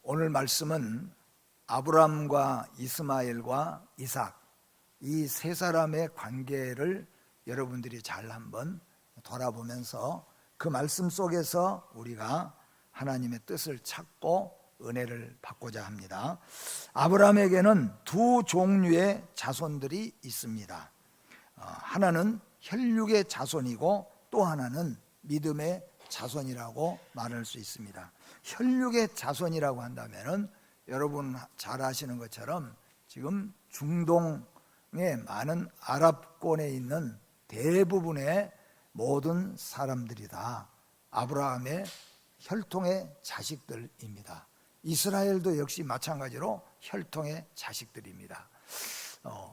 오늘 말씀은 아브라함과 이스마엘과 이삭 이 세 사람의 관계를 여러분들이 잘 한번 돌아보면서 그 말씀 속에서 우리가 하나님의 뜻을 찾고 은혜를 받고자 합니다. 아브라함에게는 두 종류의 자손들이 있습니다. 하나는 혈육의 자손이고 또 하나는 믿음의 자손이라고 말할 수 있습니다. 혈육의 자손이라고 한다면 여러분 잘 아시는 것처럼 지금 중동의 많은 아랍권에 있는 대부분의 모든 사람들이 다 아브라함의 혈통의 자식들입니다. 이스라엘도 역시 마찬가지로 혈통의 자식들입니다.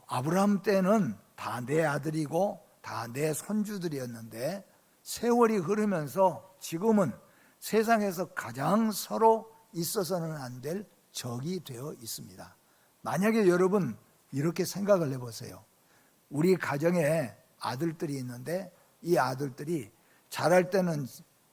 아브라함 때는 다 내 아들이고 다 내 손주들이었는데 세월이 흐르면서 지금은 세상에서 가장 서로 있어서는 안 될 적이 되어 있습니다. 만약에 여러분 이렇게 생각을 해보세요. 우리 가정에 아들들이 있는데 이 아들들이 자랄 때는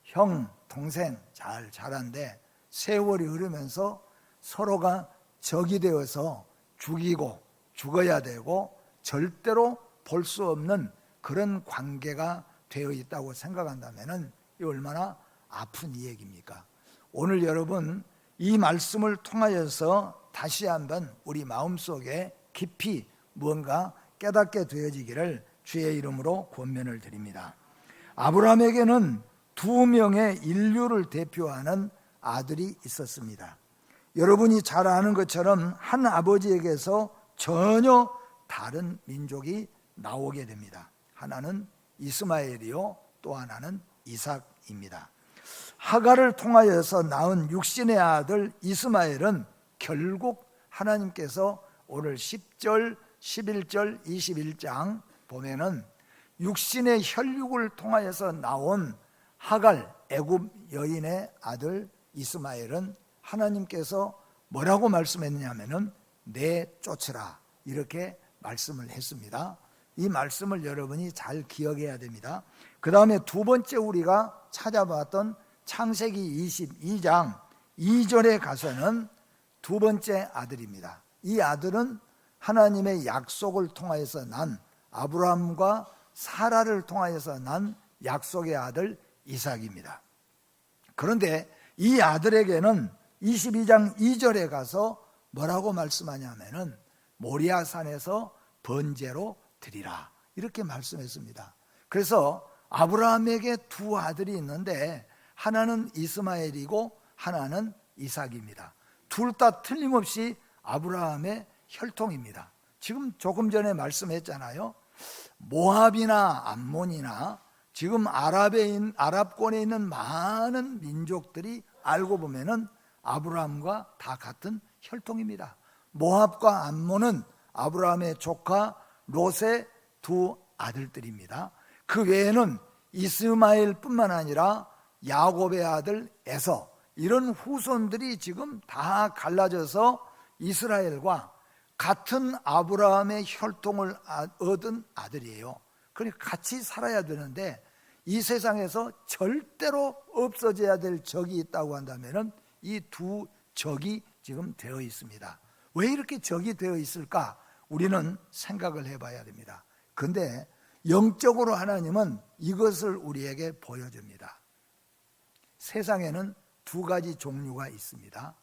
형, 동생 잘 자란데 세월이 흐르면서 서로가 적이 되어서 죽이고 죽어야 되고 절대로 볼 수 없는 그런 관계가 되어 있다고 생각한다면 이 얼마나 아픈 이야기입니까? 오늘 여러분 이 말씀을 통하여서 다시 한번 우리 마음속에 깊이 무언가 깨닫게 되어지기를 주의 이름으로 권면을 드립니다. 아브라함에게는 두 명의 인류를 대표하는 아들이 있었습니다. 여러분이 잘 아는 것처럼 한 아버지에게서 전혀 다른 민족이 나오게 됩니다. 하나는 이스마엘이요 또 하나는 이삭입니다. 하갈을 통하여서 낳은 육신의 아들 이스마엘은 결국 하나님께서 오늘 10절, 11절, 21장 보면은 육신의 혈육을 통하여서 나온 하갈 애굽 여인의 아들 이스마엘은 하나님께서 뭐라고 말씀했냐면은 내쫓으라 이렇게 말씀을 했습니다. 이 말씀을 여러분이 잘 기억해야 됩니다. 그 다음에 두 번째 우리가 찾아봤던 창세기 22장 2절에 가서는 두 번째 아들입니다. 이 아들은 하나님의 약속을 통하여서 난 아브라함과 사라를 통하여서 난 약속의 아들 이삭입니다. 그런데 이 아들에게는 22장 2절에 가서 뭐라고 말씀하냐면은 모리아산에서 번제로 드리라 이렇게 말씀했습니다. 그래서 아브라함에게 두 아들이 있는데 하나는 이스마엘이고 하나는 이삭입니다. 둘 다 틀림없이 아브라함의 혈통입니다. 지금 조금 전에 말씀했잖아요. 모압이나 암몬이나 지금 아랍권에 있는 많은 민족들이 알고 보면은 아브라함과 다 같은 혈통입니다. 모압과 암몬은 아브라함의 조카 롯의 두 아들들입니다. 그 외에는 이스마엘뿐만 아니라 야곱의 아들 에서 이런 후손들이 지금 다 갈라져서 이스라엘과 같은 아브라함의 혈통을 얻은 아들이에요. 그러니까 같이 살아야 되는데 이 세상에서 절대로 없어져야 될 적이 있다고 한다면 이 두 적이 지금 되어 있습니다. 왜 이렇게 적이 되어 있을까? 우리는 생각을 해봐야 됩니다. 그런데 영적으로 하나님은 이것을 우리에게 보여줍니다. 세상에는 두 가지 종류가 있습니다.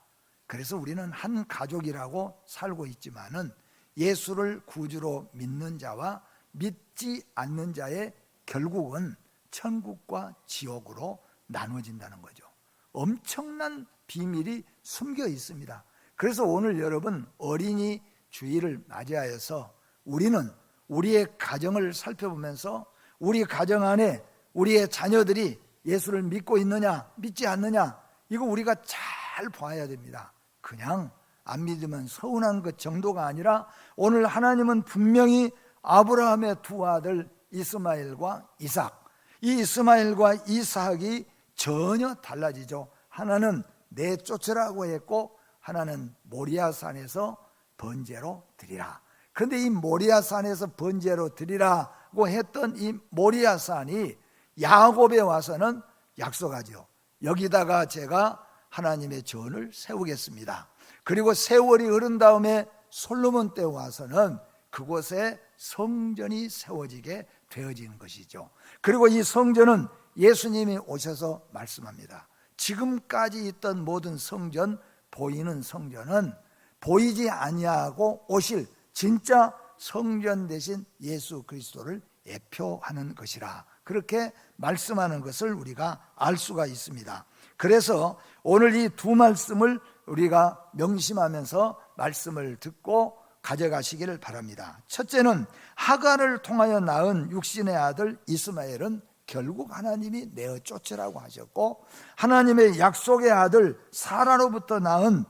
그래서 우리는 한 가족이라고 살고 있지만은 예수를 구주로 믿는 자와 믿지 않는 자의 결국은 천국과 지옥으로 나눠진다는 거죠. 엄청난 비밀이 숨겨 있습니다. 그래서 오늘 여러분 어린이 주일을 맞이하여서 우리는 우리의 가정을 살펴보면서 우리 가정 안에 우리의 자녀들이 예수를 믿고 있느냐 믿지 않느냐 이거 우리가 잘 봐야 됩니다. 그냥 안 믿으면 서운한 것 정도가 아니라 오늘 하나님은 분명히 아브라함의 두 아들 이스마엘과 이삭, 이 이스마엘과 이삭이 전혀 달라지죠. 하나는 내쫓으라고 했고 하나는 모리아산에서 번제로 드리라. 그런데 이 모리아산에서 번제로 드리라고 했던 이 모리아산이 야곱에 와서는 약속하죠. 여기다가 제가 하나님의 전을 세우겠습니다. 그리고 세월이 흐른 다음에 솔로몬 때 와서는 그곳에 성전이 세워지게 되어지는 것이죠. 그리고 이 성전은 예수님이 오셔서 말씀합니다. 지금까지 있던 모든 성전, 보이는 성전은 보이지 아니하고 오실 진짜 성전 되신 예수 그리스도를 예표하는 것이라, 그렇게 말씀하는 것을 우리가 알 수가 있습니다. 그래서 오늘 이 두 말씀을 우리가 명심하면서 말씀을 듣고 가져가시기를 바랍니다. 첫째는 하갈을 통하여 낳은 육신의 아들 이스마엘은 결국 하나님이 내어 쫓으라고 하셨고, 하나님의 약속의 아들 사라로부터 낳은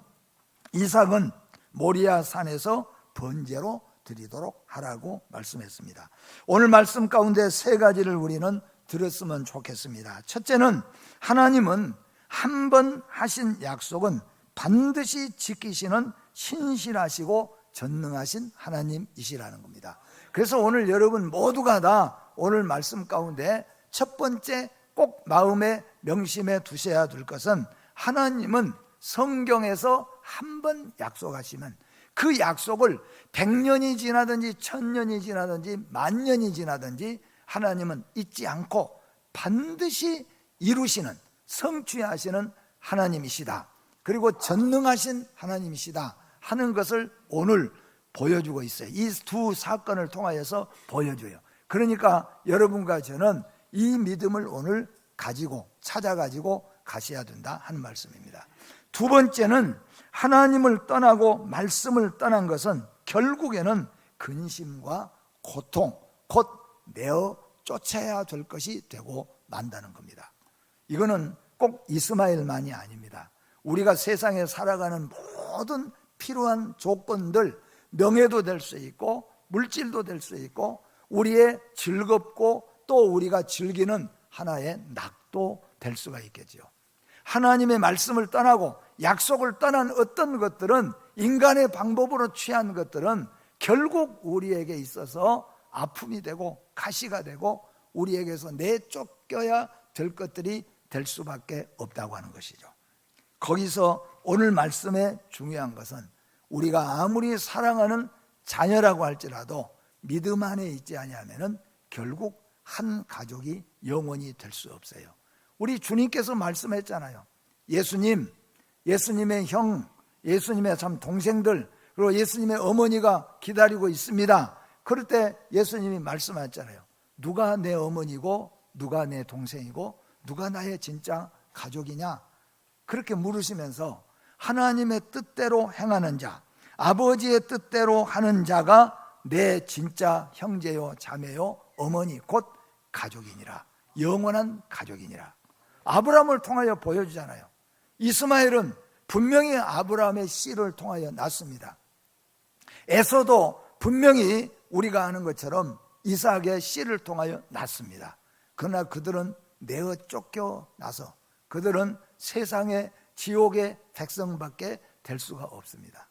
이삭은 모리아 산에서 번제로 드리도록 하라고 말씀했습니다. 오늘 말씀 가운데 세 가지를 우리는 들었으면 좋겠습니다. 첫째는 하나님은 한 번 하신 약속은 반드시 지키시는 신실하시고 전능하신 하나님이시라는 겁니다. 그래서 오늘 여러분 모두가 다 오늘 말씀 가운데 첫 번째 꼭 마음에 명심해 두셔야 될 것은, 하나님은 성경에서 한 번 약속하시면 그 약속을 100년이 지나든지 1000년이 지나든지 10,000년이 지나든지 하나님은 잊지 않고 반드시 이루시는, 성취하시는 하나님이시다. 그리고 전능하신 하나님이시다 하는 것을 오늘 보여주고 있어요. 이 두 사건을 통하여서 보여줘요. 그러니까 여러분과 저는 이 믿음을 오늘 가지고 찾아가지고 가셔야 된다 하는 말씀입니다. 두 번째는 하나님을 떠나고 말씀을 떠난 것은 결국에는 근심과 고통, 곧 내어 쫓아야 될 것이 되고 만다는 겁니다. 이거는 꼭 이스마엘만이 아닙니다. 우리가 세상에 살아가는 모든 필요한 조건들, 명예도 될 수 있고 물질도 될 수 있고 우리의 즐겁고 또 우리가 즐기는 하나의 낙도 될 수가 있겠죠. 하나님의 말씀을 떠나고 약속을 떠난 어떤 것들은, 인간의 방법으로 취한 것들은 결국 우리에게 있어서 아픔이 되고 가시가 되고 우리에게서 내쫓겨야 될 것들이 될 수밖에 없다고 하는 것이죠. 거기서 오늘 말씀의 중요한 것은, 우리가 아무리 사랑하는 자녀라고 할지라도 믿음 안에 있지 아니하면은 결국 한 가족이 영원히 될 수 없어요. 우리 주님께서 말씀했잖아요. 예수님의 형, 예수님의 참 동생들, 그리고 예수님의 어머니가 기다리고 있습니다. 그럴 때 예수님이 말씀하셨잖아요. 누가 내 어머니고 누가 내 동생이고 누가 나의 진짜 가족이냐? 그렇게 물으시면서 하나님의 뜻대로 행하는 자, 아버지의 뜻대로 하는 자가 내 진짜 형제요 자매요 어머니 곧 가족이니라, 영원한 가족이니라. 아브라함을 통하여 보여주잖아요. 이스마엘은 분명히 아브라함의 씨를 통하여 낳습니다. 에서도 분명히 우리가 아는 것처럼 이삭의 씨를 통하여 낳습니다. 그러나 그들은 내어 쫓겨나서 그들은 세상의 지옥의 백성밖에 될 수가 없습니다.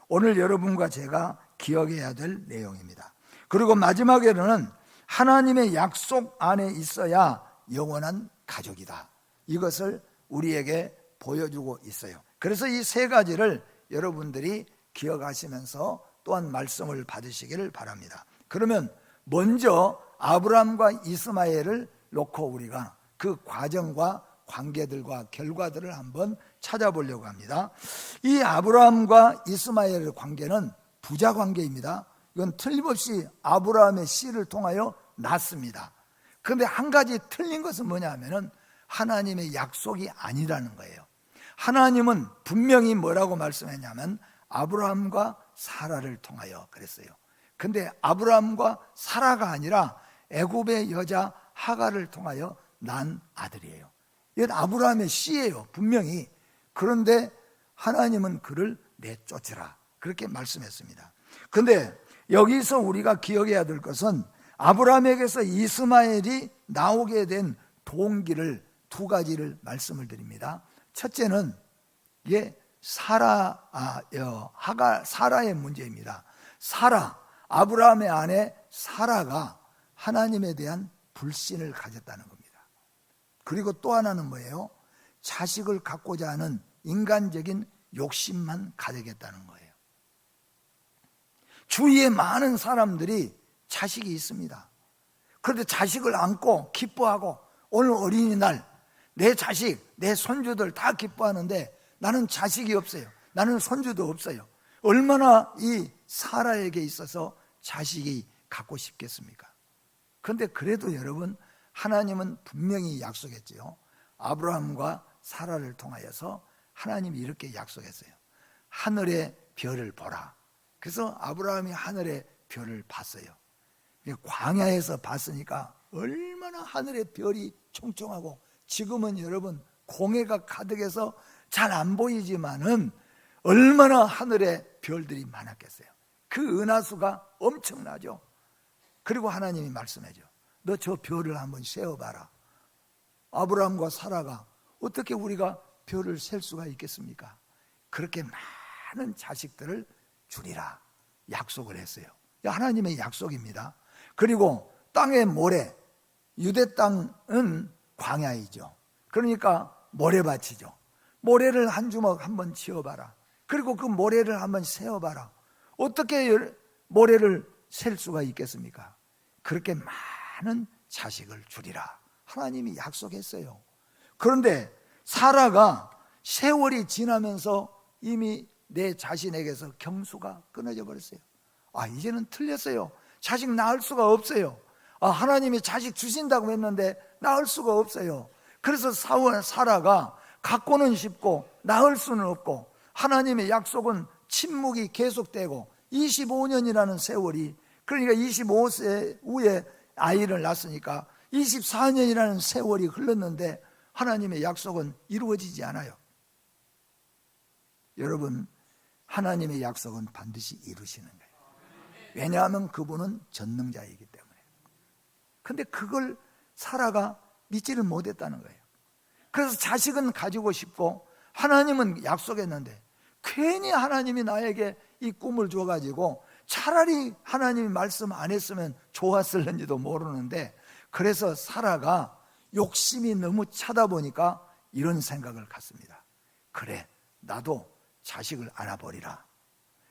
오늘 여러분과 제가 기억해야 될 내용입니다. 그리고 마지막에는 하나님의 약속 안에 있어야 영원한 가족이다. 이것을 우리에게 보여주고 있어요. 그래서 이 세 가지를 여러분들이 기억하시면서 또한 말씀을 받으시기를 바랍니다. 그러면 먼저 아브라함과 이스마엘을 놓고 우리가 그 과정과 관계들과 결과들을 한번 찾아보려고 합니다. 이 아브라함과 이스마엘의 관계는 부자 관계입니다. 이건 틀림없이 아브라함의 씨를 통하여 낳습니다. 그런데 한 가지 틀린 것은 뭐냐 하면은 하나님의 약속이 아니라는 거예요. 하나님은 분명히 뭐라고 말씀했냐면 아브라함과 사라를 통하여 그랬어요. 근데 아브라함과 사라가 아니라 애굽의 여자 하갈을 통하여 난 아들이에요. 이건 아브라함의 씨예요, 분명히. 그런데 하나님은 그를 내쫓으라, 그렇게 말씀했습니다. 근데 여기서 우리가 기억해야 될 것은 아브라함에게서 이스마엘이 나오게 된 동기를 두 가지를 말씀을 드립니다. 첫째는 사라의 문제입니다. 아브라함의 아내 사라가 하나님에 대한 불신을 가졌다는 겁니다. 그리고 또 하나는 뭐예요? 자식을 갖고자 하는 인간적인 욕심만 가지겠다는 거예요. 주위에 많은 사람들이 자식이 있습니다. 그런데 자식을 안고 기뻐하고 오늘 어린이날 내 자식, 내 손주들 다 기뻐하는데 나는 자식이 없어요. 나는 손주도 없어요. 얼마나 이 사라에게 있어서 자식이 갖고 싶겠습니까? 그런데 그래도 여러분, 하나님은 분명히 약속했지요. 아브라함과 사라를 통하여서 하나님이 이렇게 약속했어요. 하늘의 별을 보라. 그래서 아브라함이 하늘의 별을 봤어요. 광야에서 봤으니까 얼마나 하늘의 별이 총총하고, 지금은 여러분 공해가 가득해서 잘 안 보이지만은 얼마나 하늘의 별들이 많았겠어요. 그 은하수가 엄청나죠. 그리고 하나님이 말씀해줘. 너 저 별을 한번 세어봐라. 아브라함과 사라가 어떻게 우리가 별을 셀 수가 있겠습니까? 그렇게 많은 자식들을 주리라 약속을 했어요. 하나님의 약속입니다. 그리고 땅의 모래, 유대 땅은 광야이죠. 그러니까 모래밭이죠. 모래를 한 주먹 한번 치워봐라. 그리고 그 모래를 한번 세어봐라. 어떻게 모래를 셀 수가 있겠습니까? 그렇게 많은 자식을 주리라 하나님이 약속했어요. 그런데 사라가 세월이 지나면서 이미 내 자신에게서 경수가 끊어져 버렸어요. 이제는 틀렸어요. 자식 낳을 수가 없어요. 하나님이 자식 주신다고 했는데 낳을 수가 없어요. 그래서 사라가 갖고는 싶고 낳을 수는 없고, 하나님의 약속은 침묵이 계속되고 25년이라는 세월이, 그러니까 25세 후에 아이를 낳았으니까 24년이라는 세월이 흘렀는데 하나님의 약속은 이루어지지 않아요. 여러분, 하나님의 약속은 반드시 이루시는 거예요. 왜냐하면 그분은 전능자이기 때문에. 근데 그걸 사라가 믿지를 못했다는 거예요. 그래서 자식은 가지고 싶고 하나님은 약속했는데 괜히 하나님이 나에게 이 꿈을 줘가지고 차라리 하나님이 말씀 안 했으면 좋았을는지도 모르는데, 그래서 사라가 욕심이 너무 차다 보니까 이런 생각을 갖습니다. 그래, 나도 자식을 안아버리라.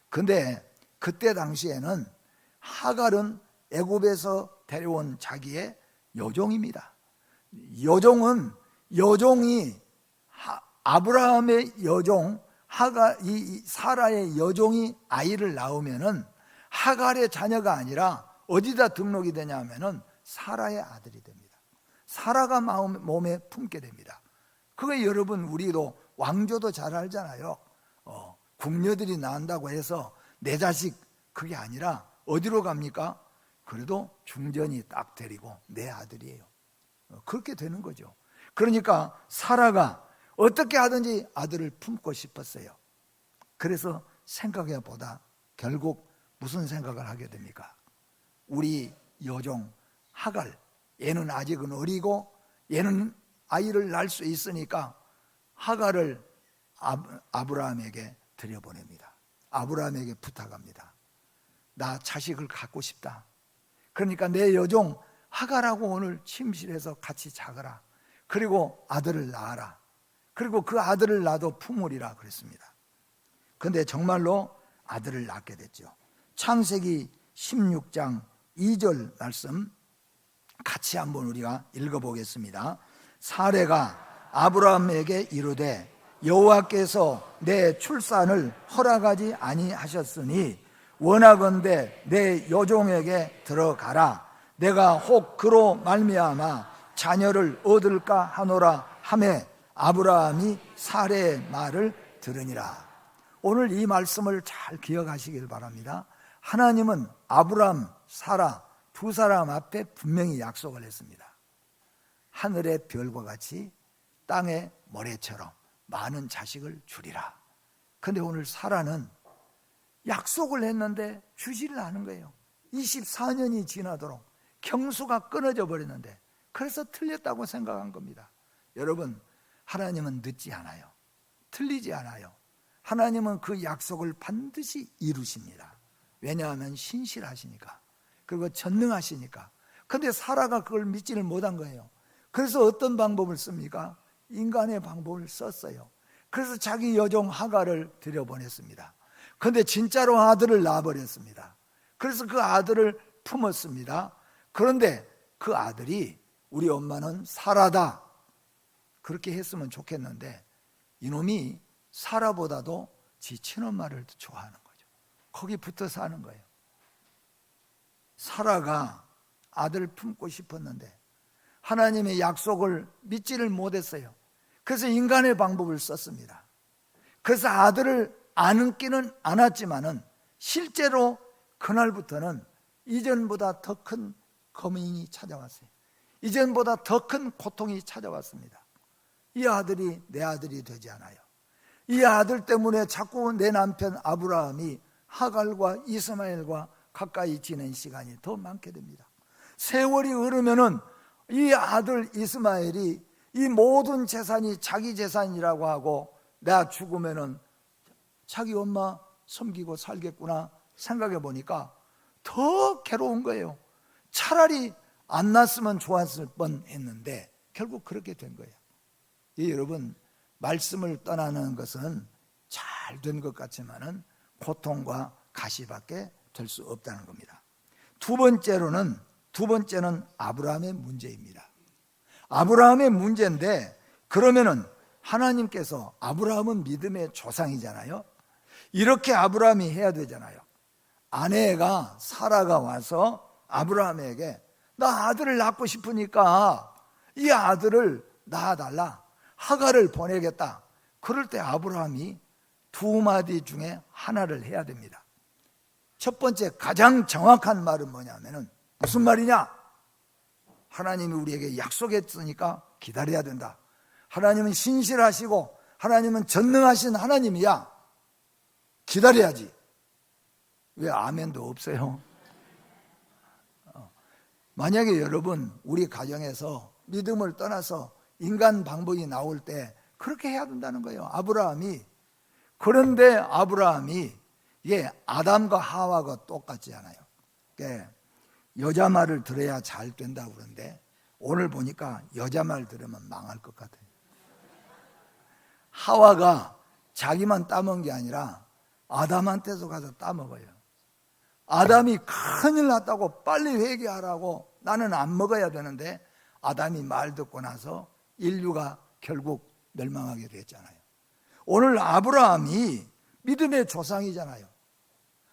근데 그때 당시에는 하갈은 애굽에서 데려온 자기의 여종입니다. 여종이 아브라함의 여종 이 사라의 여종이 아이를 낳으면은 하갈의 자녀가 아니라 어디다 등록이 되냐 하면은 사라의 아들이 됩니다. 사라가 몸에 품게 됩니다. 그거 여러분, 우리도 왕조도 잘 알잖아요. 궁녀들이 낳는다고 해서 내 자식, 그게 아니라 어디로 갑니까? 그래도 중전이 딱 데리고 내 아들이에요. 그렇게 되는 거죠. 그러니까 사라가 어떻게 하든지 아들을 품고 싶었어요. 그래서 생각해보다 결국 무슨 생각을 하게 됩니까? 우리 여종 하갈, 얘는 아직은 어리고 얘는 아이를 낳을 수 있으니까 하갈을 아브라함에게 들여보냅니다. 아브라함에게 부탁합니다. 나 자식을 갖고 싶다. 그러니까 내 여종 하갈하고 오늘 침실에서 같이 자거라. 그리고 아들을 낳아라. 그리고 그 아들을 낳아도 품으리라 그랬습니다. 그런데 정말로 아들을 낳게 됐죠. 창세기 16장 2절 말씀 같이 한번 우리가 읽어보겠습니다. 사레가 아브라함에게 이르되 여호와께서 내 출산을 허락하지 아니하셨으니 원하건대 내 여종에게 들어가라. 내가 혹 그로 말미암아 자녀를 얻을까 하노라 하매 아브라함이 사레의 말을 들으니라. 오늘 이 말씀을 잘 기억하시길 바랍니다. 하나님은 아브라함, 사라 두 사람 앞에 분명히 약속을 했습니다. 하늘의 별과 같이 땅의 모래처럼 많은 자식을 주리라. 그런데 오늘 사라는 약속을 했는데 주지를 않은 거예요. 24년이 지나도록 경수가 끊어져 버렸는데, 그래서 틀렸다고 생각한 겁니다. 여러분, 하나님은 늦지 않아요. 틀리지 않아요. 하나님은 그 약속을 반드시 이루십니다. 왜냐하면 신실하시니까, 그리고 전능하시니까. 그런데 사라가 그걸 믿지를 못한 거예요. 그래서 어떤 방법을 씁니까? 인간의 방법을 썼어요. 그래서 자기 여종 하갈을 들여보냈습니다. 그런데 진짜로 아들을 낳아버렸습니다. 그래서 그 아들을 품었습니다. 그런데 그 아들이 우리 엄마는 사라다 그렇게 했으면 좋겠는데 이놈이 사라보다도 지 친엄마를 좋아하는 거죠. 거기 붙어 사는 거예요. 사라가 아들을 품고 싶었는데 하나님의 약속을 믿지를 못했어요. 그래서 인간의 방법을 썼습니다. 그래서 아들을 안기는 않았지만은 실제로 그날부터는 이전보다 더 큰 고민이 찾아왔어요. 이전보다 더 큰 고통이 찾아왔습니다. 이 아들이 내 아들이 되지 않아요. 이 아들 때문에 자꾸 내 남편 아브라함이 하갈과 이스마엘과 가까이 지낸 시간이 더 많게 됩니다. 세월이 흐르면은 이 아들 이스마엘이 이 모든 재산이 자기 재산이라고 하고 내가 죽으면은 자기 엄마 섬기고 살겠구나 생각해 보니까 더 괴로운 거예요. 차라리 안 났으면 좋았을 뻔했는데 결국 그렇게 된 거예요. 여러분, 말씀을 떠나는 것은 잘 된 것 같지만은 고통과 가시밖에 될 수 없다는 겁니다. 두 번째는 아브라함의 문제입니다. 아브라함의 문제인데 그러면은 하나님께서 아브라함은 믿음의 조상이잖아요. 이렇게 아브라함이 해야 되잖아요. 아내가 사라가 와서 아브라함에게 나 아들을 낳고 싶으니까 이 아들을 낳아달라. 하갈을 보내겠다. 그럴 때 아브라함이 두 마디 중에 하나를 해야 됩니다. 첫 번째 가장 정확한 말은 뭐냐면은 무슨 말이냐? 하나님이 우리에게 약속했으니까 기다려야 된다. 하나님은 신실하시고 하나님은 전능하신 하나님이야. 기다려야지. 왜 아멘도 없어요? 만약에 여러분 우리 가정에서 믿음을 떠나서 인간 방법이 나올 때 그렇게 해야 된다는 거예요. 아브라함이. 그런데 아브라함이 이게 아담과 하와가 똑같지 않아요. 여자 말을 들어야 잘 된다고 그러는데 오늘 보니까 여자 말 들으면 망할 것 같아요. 하와가 자기만 따먹은 게 아니라 아담한테도 가서 따먹어요. 아담이 큰일 났다고 빨리 회개하라고 나는 안 먹어야 되는데 아담이 말 듣고 나서 인류가 결국 멸망하게 됐잖아요. 오늘 아브라함이 믿음의 조상이잖아요.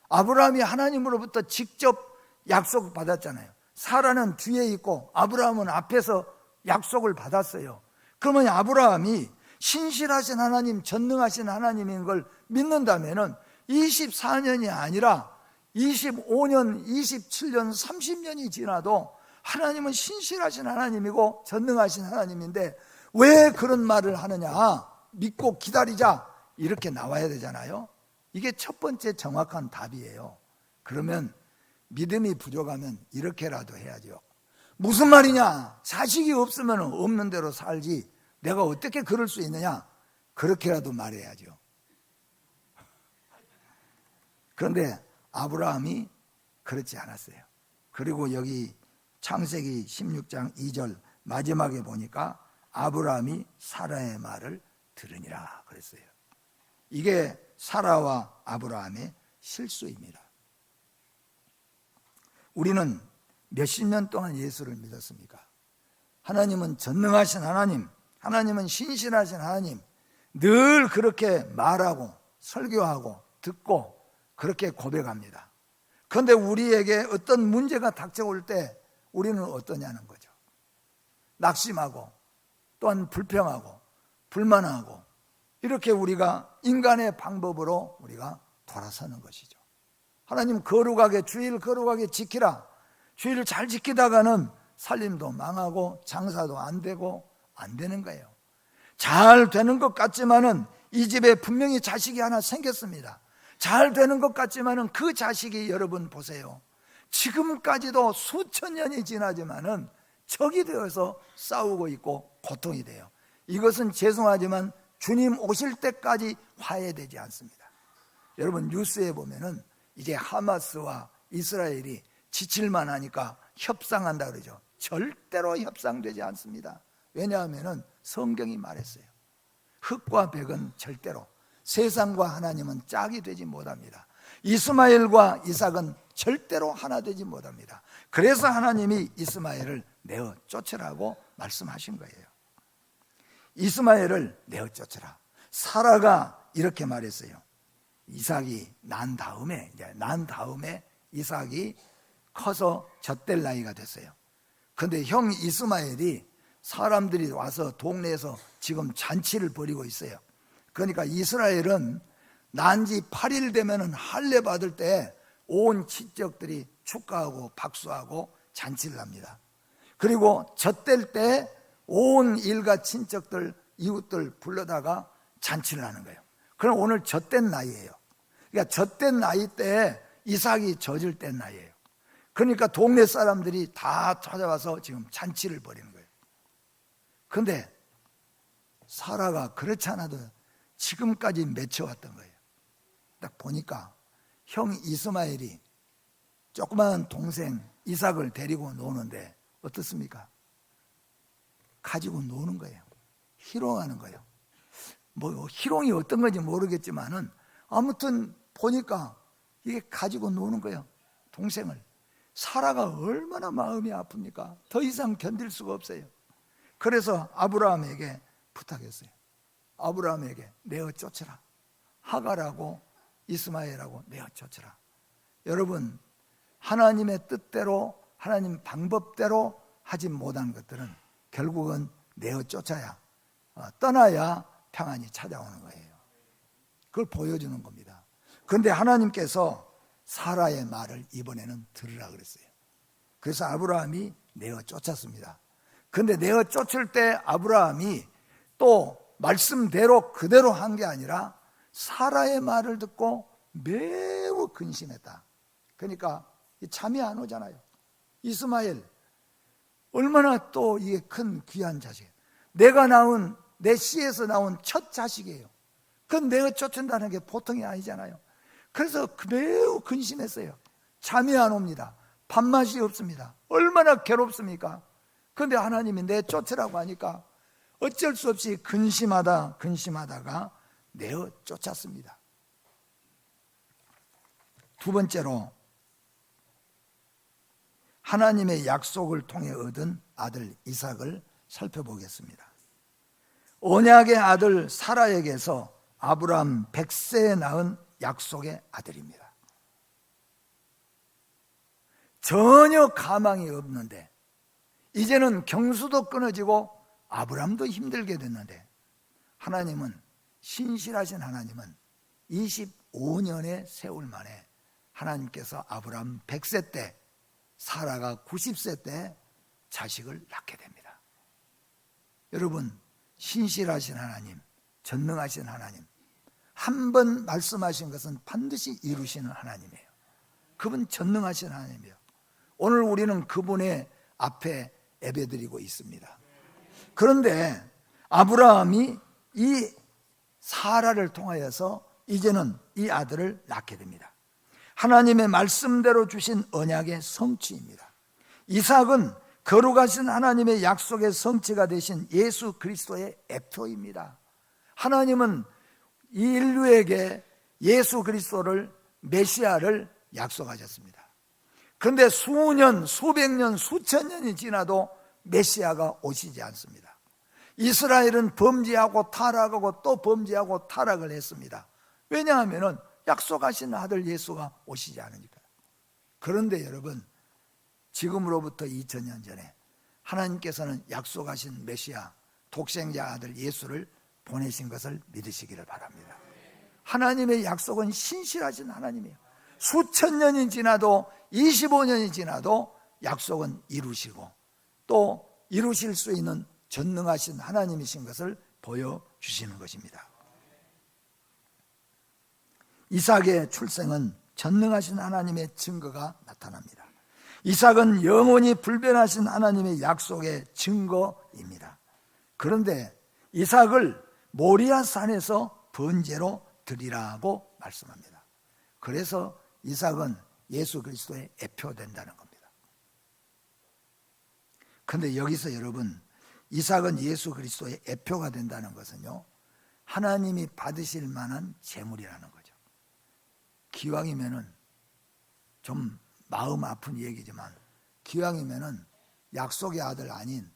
아브라함이 하나님으로부터 직접 약속을 받았잖아요. 사라는 뒤에 있고 아브라함은 앞에서 약속을 받았어요. 그러면 아브라함이 신실하신 하나님, 전능하신 하나님인 걸 믿는다면은 24년이 아니라 25년, 27년, 30년이 지나도 하나님은 신실하신 하나님이고 전능하신 하나님인데 왜 그런 말을 하느냐? 믿고 기다리자 이렇게 나와야 되잖아요. 이게 첫 번째 정확한 답이에요. 그러면 믿음이 부족하면 이렇게라도 해야죠. 무슨 말이냐? 자식이 없으면 없는 대로 살지 내가 어떻게 그럴 수 있느냐? 그렇게라도 말해야죠. 그런데 아브라함이 그렇지 않았어요. 그리고 여기 창세기 16장 2절 마지막에 보니까 아브라함이 사라의 말을 들으니라 그랬어요. 이게 사라와 아브라함의 실수입니다. 우리는 몇십 년 동안 예수를 믿었습니까? 하나님은 전능하신 하나님, 하나님은 신실하신 하나님, 늘 그렇게 말하고 설교하고 듣고 그렇게 고백합니다. 그런데 우리에게 어떤 문제가 닥쳐올 때 우리는 어떠냐는 거죠. 낙심하고 또한 불평하고 불만하고 이렇게 우리가 인간의 방법으로 우리가 돌아서는 것이죠. 하나님 거룩하게 주일 거룩하게 지키라. 주일을 잘 지키다가는 살림도 망하고 장사도 안 되고 안 되는 거예요. 잘 되는 것 같지만은 이 집에 분명히 자식이 하나 생겼습니다. 잘 되는 것 같지만은 그 자식이 여러분 보세요. 지금까지도 수천 년이 지나지만은 적이 되어서 싸우고 있고 고통이 돼요. 이것은 죄송하지만 주님 오실 때까지 화해되지 않습니다. 여러분 뉴스에 보면은 이제 하마스와 이스라엘이 지칠만 하니까 협상한다 그러죠. 절대로 협상되지 않습니다. 왜냐하면 성경이 말했어요. 흙과 백은 절대로, 세상과 하나님은 짝이 되지 못합니다. 이스마엘과 이삭은 절대로 하나 되지 못합니다. 그래서 하나님이 이스마엘을 내어 쫓으라고 말씀하신 거예요. 이스마엘을 내어 쫓으라. 사라가 이렇게 말했어요. 이삭이 난 다음에 이삭이 커서 젖될 나이가 됐어요. 그런데 형 이스마엘이 사람들이 와서 동네에서 지금 잔치를 벌이고 있어요. 그러니까 이스라엘은 난 지 8일 되면 할례 받을 때 온 친척들이 축가하고 박수하고 잔치를 합니다. 그리고 젖될 때 온 일가 친척들 이웃들 불러다가 잔치를 하는 거예요. 그럼 오늘 젖된 나이예요. 그러니까 젖된 나이 때 이삭이 젖을 땐 나이예요. 그러니까 동네 사람들이 다 찾아와서 지금 잔치를 벌이는 거예요. 그런데 사라가 그렇지 않아도 지금까지 맺혀왔던 거예요. 딱 보니까 형 이스마엘이 조그마한 동생 이삭을 데리고 노는데 어떻습니까? 가지고 노는 거예요. 희롱하는 거예요. 뭐 희롱이 어떤 건지 모르겠지만은 아무튼 보니까 이게 가지고 노는 거예요. 동생을. 사라가 얼마나 마음이 아픕니까? 더 이상 견딜 수가 없어요. 그래서 아브라함에게 부탁했어요. 아브라함에게 내어 쫓으라. 하갈하고 이스마엘하고 내어 쫓으라. 여러분, 하나님의 뜻대로 하나님 방법대로 하지 못한 것들은 결국은 내어 쫓아야 떠나야 평안이 찾아오는 거예요. 그걸 보여주는 겁니다. 그런데 하나님께서 사라의 말을 이번에는 들으라 그랬어요. 그래서 아브라함이 내어 쫓았습니다. 그런데 내어 쫓을 때 아브라함이 또 말씀대로 그대로 한 게 아니라 사라의 말을 듣고 매우 근심했다. 그러니까 잠이 안 오잖아요. 이스마엘 얼마나 또 이게 큰 귀한 자식이에요. 내가 낳은 내 씨에서 나온 첫 자식이에요. 그건 내가 쫓는다는 게 보통이 아니잖아요. 그래서 매우 근심했어요. 잠이 안 옵니다. 밥맛이 없습니다. 얼마나 괴롭습니까? 그런데 하나님이 내 쫓으라고 하니까 어쩔 수 없이 근심하다가 내어 쫓았습니다. 두 번째로 하나님의 약속을 통해 얻은 아들 이삭을 살펴보겠습니다. 언약의 아들 사라에게서 아브라함 100세에 낳은 약속의 아들입니다. 전혀 가망이 없는데 이제는 경수도 끊어지고 아브라함도 힘들게 됐는데 하나님은 신실하신 하나님은 25년의 세월 만에 하나님께서 아브라함 100세 때 사라가 90세 때 자식을 낳게 됩니다. 여러분, 신실하신 하나님, 전능하신 하나님, 한 번 말씀하신 것은 반드시 이루시는 하나님이에요. 그분 전능하신 하나님이에요. 오늘 우리는 그분의 앞에 예배드리고 있습니다. 그런데 아브라함이 이 사라를 통하여서 이제는 이 아들을 낳게 됩니다. 하나님의 말씀대로 주신 언약의 성취입니다. 이삭은 거룩하신 하나님의 약속의 성취가 되신 예수 그리스도의 애표입니다. 하나님은 이 인류에게 예수 그리스도를 메시아를 약속하셨습니다. 그런데 수년, 수백 년, 수천 년이 지나도 메시아가 오시지 않습니다. 이스라엘은 범죄하고 타락하고 또 범죄하고 타락을 했습니다. 왜냐하면 약속하신 아들 예수가 오시지 않으니까요. 그런데 여러분, 지금으로부터 2000년 전에 하나님께서는 약속하신 메시아 독생자 아들 예수를 보내신 것을 믿으시기를 바랍니다. 하나님의 약속은 신실하신 하나님이에요. 수천 년이 지나도 25년이 지나도 약속은 이루시고 또 이루실 수 있는 전능하신 하나님이신 것을 보여주시는 것입니다. 이삭의 출생은 전능하신 하나님의 증거가 나타납니다. 이삭은 영원히 불변하신 하나님의 약속의 증거입니다. 그런데 이삭을 모리아 산에서 번제로 드리라고 말씀합니다. 그래서 이삭은 예수 그리스도의 애표된다는 겁니다. 그런데 여기서 여러분, 이삭은 예수 그리스도의 애표가 된다는 것은요, 하나님이 받으실 만한 재물이라는 거죠. 기왕이면은, 좀 마음 아픈 얘기지만, 기왕이면은 약속의 아들 아닌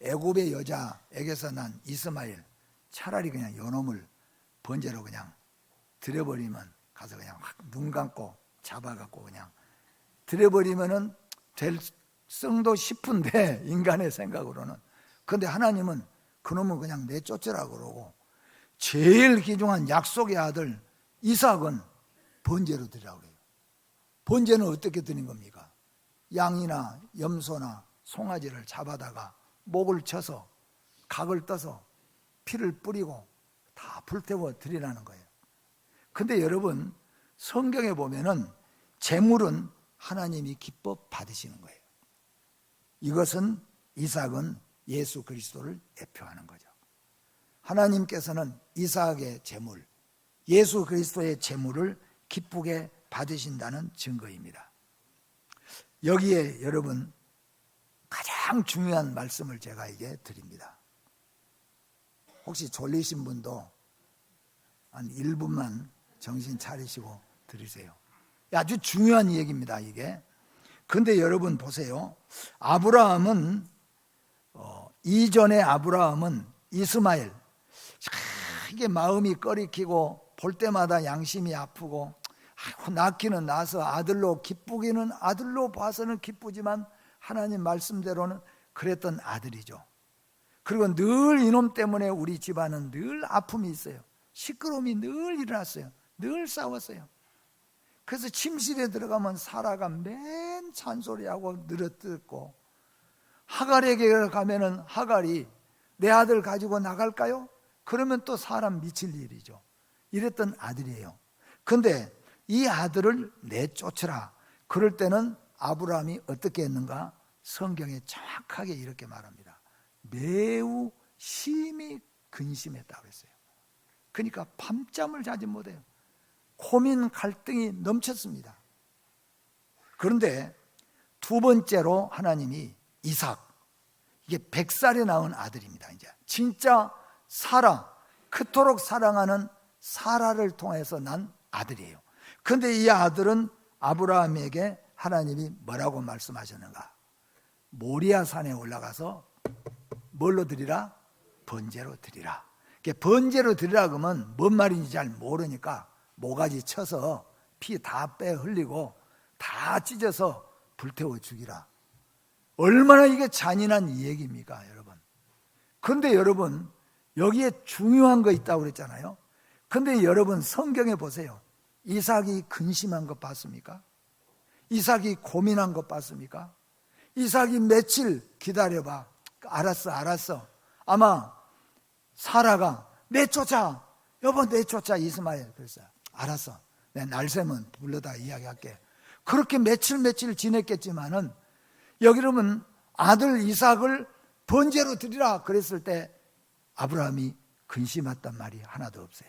애굽의 여자에게서 난 이스마엘, 차라리 그냥 요놈을 번제로 그냥 드려버리면, 가서 그냥 확 눈 감고 잡아갖고 그냥 드려버리면은 될 성도 싶은데, 인간의 생각으로는. 근데 하나님은 그놈을 그냥 내쫓으라고 그러고, 제일 귀중한 약속의 아들 이삭은 번제로 드리라고 그래요. 번제는 어떻게 드린 겁니까? 양이나 염소나 송아지를 잡아다가 목을 쳐서 각을 떠서 피를 뿌리고 다 불태워 드리라는 거예요. 근데 여러분, 성경에 보면은 제물은 하나님이 기뻐 받으시는 거예요. 이것은, 이삭은 예수 그리스도를 대표하는 거죠. 하나님께서는 이삭의 제물, 예수 그리스도의 제물을 기쁘게 받으신다는 증거입니다. 여기에 여러분, 가장 중요한 말씀을 제가 이제 드립니다. 혹시 졸리신 분도 한 1분만 정신 차리시고 들으세요. 아주 중요한 얘기입니다, 이게. 근데 여러분 보세요. 아브라함은, 이전에 아브라함은 이스마엘, 이게 마음이 꺼리키고 볼 때마다 양심이 아프고, 낳기는 나서 아들로 기쁘기는, 아들로 봐서는 기쁘지만 하나님 말씀대로는 그랬던 아들이죠. 그리고 늘 이놈 때문에 우리 집안은 늘 아픔이 있어요. 시끄러움이 늘 일어났어요. 늘 싸웠어요. 그래서 침실에 들어가면 사라가 맨 잔소리하고 늘어뜨고, 하갈에게 가면은 하갈이 내 아들 가지고 나갈까요? 그러면 또 사람 미칠 일이죠. 이랬던 아들이에요. 근데 이 아들을 내쫓으라. 그럴 때는 아브라함이 어떻게 했는가? 성경에 정확하게 이렇게 말합니다. 매우 심히 근심했다고 했어요. 그러니까 밤잠을 자지 못해요. 고민 갈등이 넘쳤습니다. 그런데 두 번째로 하나님이 이삭, 이게 100살에 낳은 아들입니다. 이제 진짜 사라, 그토록 사랑하는 사라를 통해서 난 아들이에요. 그런데 이 아들은 아브라함에게 하나님이 뭐라고 말씀하셨는가? 모리아 산에 올라가서 뭘로 드리라? 번제로 드리라. 번제로 드리라 그러면 뭔 말인지 잘 모르니까 모가지 쳐서 피 다 빼 흘리고 다 찢어서 불태워 죽이라. 얼마나 이게 잔인한 얘기입니까, 여러분? 그런데 여러분, 여기에 중요한 거 있다고 그랬잖아요. 그런데 여러분, 성경에 보세요. 이삭이 근심한 것 봤습니까? 이삭이 고민한 것 봤습니까? 이삭이 며칠 기다려봐. 알았어. 아마 사라가 내쫓아, 여보 내쫓아 이스마엘. 그랬어요. 알았어, 내가 날새면 불러다 이야기할게. 그렇게 며칠 지냈겠지만은, 여기 그러면 아들 이삭을 번제로 드리라 그랬을 때 아브라함이 근심했단 말이 하나도 없어요.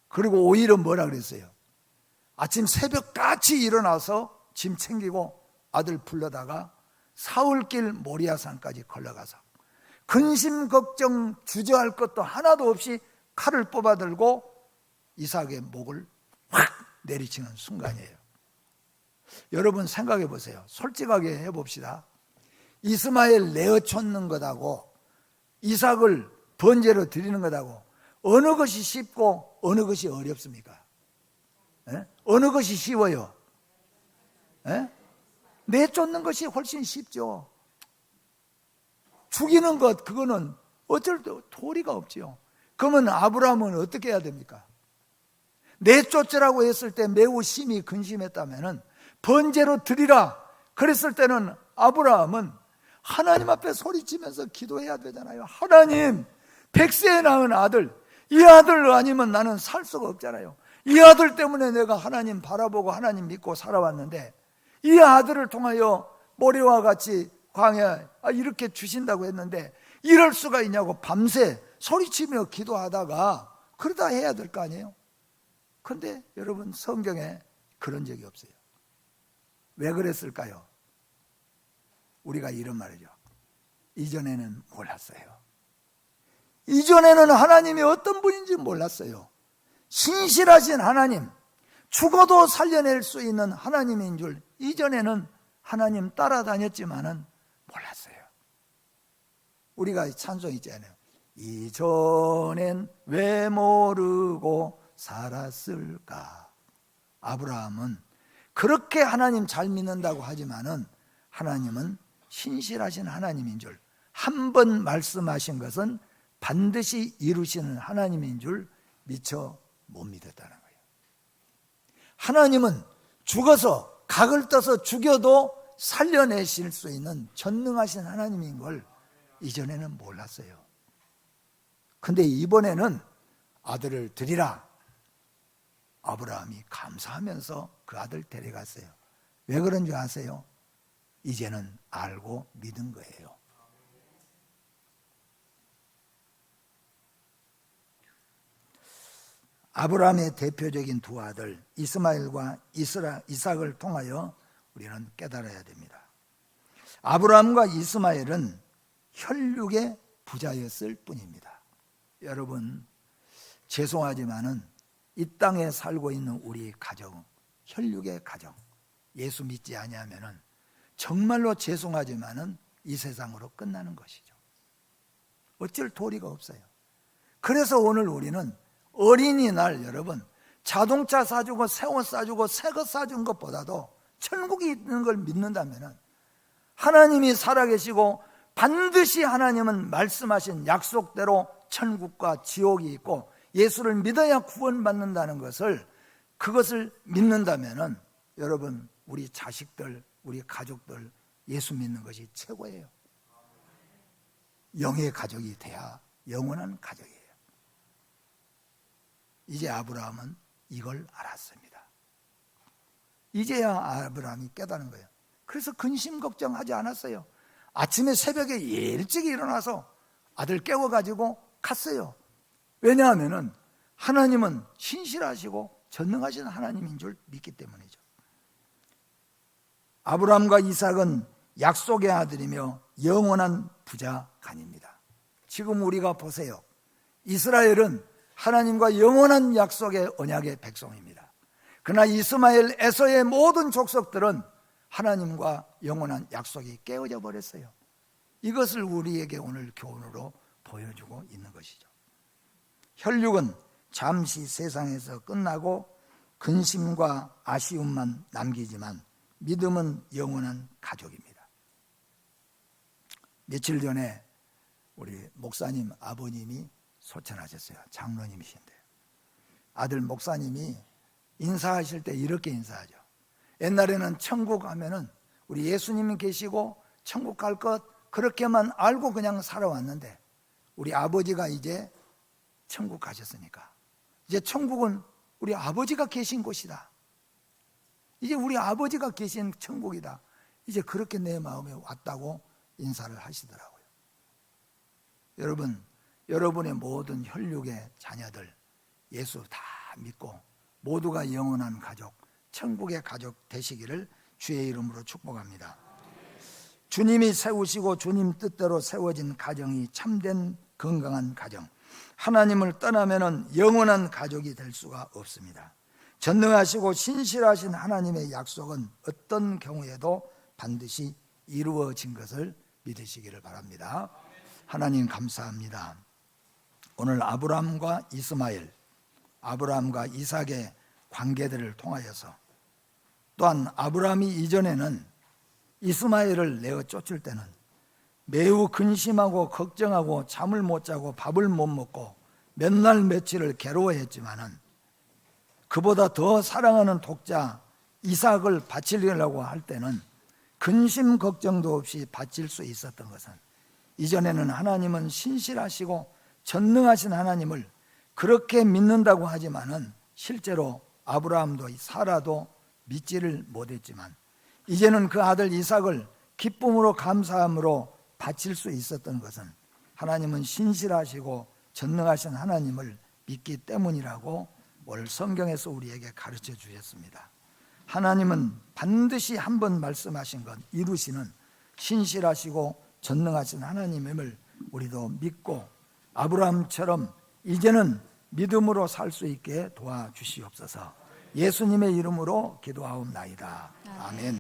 그리고 오히려 뭐라 그랬어요? 아침 새벽같이 일어나서 짐 챙기고 아들 불러다가 사흘길 모리아산까지 걸러가서 근심 걱정 주저할 것도 하나도 없이 칼을 뽑아들고 이삭의 목을 확 내리치는 순간이에요. 여러분 생각해 보세요. 솔직하게 해봅시다. 이스마엘 내어쫓는 것하고 이삭을 번제로 드리는 것하고 어느 것이 쉽고 어느 것이 어렵습니까? 어느 것이 쉬워요? 내쫓는 것이 훨씬 쉽죠. 죽이는 것, 그거는 어쩔 도리가 없지요. 그러면 아브라함은 어떻게 해야 됩니까? 내쫓으라고 했을 때 매우 심히 근심했다면 번제로 드리라 그랬을 때는 아브라함은 하나님 앞에 소리치면서 기도해야 되잖아요. 하나님, 100세에 낳은 아들, 이 아들 아니면 나는 살 수가 없잖아요. 이 아들 때문에 내가 하나님 바라보고 하나님 믿고 살아왔는데, 이 아들을 통하여 모래와 같이 광야 이렇게 주신다고 했는데 이럴 수가 있냐고 밤새 소리치며 기도하다가 그러다 해야 될 거 아니에요. 그런데 여러분, 성경에 그런 적이 없어요. 왜 그랬을까요? 우리가 이런 말이죠. 이전에는 몰랐어요. 이전에는 하나님이 어떤 분인지 몰랐어요. 신실하신 하나님, 죽어도 살려낼 수 있는 하나님인 줄 이전에는 하나님 따라다녔지만은 몰랐어요. 우리가 찬송 있잖아요. 이전엔 왜 모르고 살았을까? 아브라함은 그렇게 하나님 잘 믿는다고 하지만은 하나님은 신실하신 하나님인 줄, 한 번 말씀하신 것은 반드시 이루시는 하나님인 줄 미처 못 믿었다는 거예요. 하나님은 죽어서 각을 떠서 죽여도 살려내실 수 있는 전능하신 하나님인 걸 이전에는 몰랐어요. 근데 이번에는 아들을 드리라. 아브라함이 감사하면서 그 아들 데려갔어요. 왜 그런 줄 아세요? 이제는 알고 믿은 거예요. 아브라함의 대표적인 두 아들 이스마엘과 이삭을 통하여 우리는 깨달아야 됩니다. 아브라함과 이스마엘은 혈육의 부자였을 뿐입니다. 여러분, 죄송하지만은 이 땅에 살고 있는 우리 가정, 혈육의 가정, 예수 믿지 아니하면은 정말로 죄송하지만은 이 세상으로 끝나는 것이죠. 어쩔 도리가 없어요. 그래서 오늘 우리는 어린이날 여러분, 자동차 사주고 새 옷 사주고 새 것 사준 것보다도 천국이 있는 걸 믿는다면은 하나님이 살아계시고 반드시 하나님은 말씀하신 약속대로 천국과 지옥이 있고 예수를 믿어야 구원받는다는 것을, 그것을 믿는다면은 여러분, 우리 자식들, 우리 가족들 예수 믿는 것이 최고예요. 영의 가족이 돼야 영원한 가족이에요. 이제 아브라함은 이걸 알았습니다. 이제야 아브라함이 깨달은 거예요. 그래서 근심 걱정하지 않았어요. 아침에 새벽에 일찍 일어나서 아들 깨워가지고 갔어요. 왜냐하면 하나님은 신실하시고 전능하신 하나님인 줄 믿기 때문이죠. 아브라함과 이삭은 약속의 아들이며 영원한 부자 간입니다. 지금 우리가 보세요. 이스라엘은 하나님과 영원한 약속의 언약의 백성입니다. 그러나 이스마엘, 에서의 모든 족속들은 하나님과 영원한 약속이 깨어져 버렸어요. 이것을 우리에게 오늘 교훈으로 보여주고 있는 것이죠. 혈육은 잠시 세상에서 끝나고 근심과 아쉬움만 남기지만 믿음은 영원한 가족입니다. 며칠 전에 우리 목사님 아버님이 소천하셨어요. 장로님이신데요. 아들 목사님이 인사하실 때 이렇게 인사하죠. 옛날에는 천국 하면은 우리 예수님이 계시고 천국 갈 것 그렇게만 알고 그냥 살아왔는데 우리 아버지가 이제 천국 가셨으니까 이제 천국은 우리 아버지가 계신 곳이다. 이제 우리 아버지가 계신 천국이다. 이제 그렇게 내 마음에 왔다고 인사를 하시더라고요. 여러분, 여러분의 모든 혈육의 자녀들 예수 다 믿고 모두가 영원한 가족, 천국의 가족 되시기를 주의 이름으로 축복합니다. 주님이 세우시고 주님 뜻대로 세워진 가정이 참된 건강한 가정, 하나님을 떠나면은 영원한 가족이 될 수가 없습니다. 전능하시고 신실하신 하나님의 약속은 어떤 경우에도 반드시 이루어진 것을 믿으시기를 바랍니다. 하나님 감사합니다. 오늘 아브라함과 이스마엘, 아브라함과 이삭의 관계들을 통하여서 또한 아브라함이 이전에는 이스마엘을 내어 쫓을 때는 매우 근심하고 걱정하고 잠을 못 자고 밥을 못 먹고 몇 날 며칠을 괴로워했지만은 그보다 더 사랑하는 독자 이삭을 바치려고 할 때는 근심 걱정도 없이 바칠 수 있었던 것은 이전에는 하나님은 신실하시고 전능하신 하나님을 그렇게 믿는다고 하지만은 실제로 아브라함도 사라도 믿지를 못했지만 이제는 그 아들 이삭을 기쁨으로 감사함으로 바칠 수 있었던 것은 하나님은 신실하시고 전능하신 하나님을 믿기 때문이라고 오늘 성경에서 우리에게 가르쳐 주셨습니다. 하나님은 반드시 한 번 말씀하신 것 이루시는 신실하시고 전능하신 하나님임을 우리도 믿고 아브라함처럼 이제는 믿음으로 살 수 있게 도와주시옵소서. 예수님의 이름으로 기도하옵나이다. 아멘.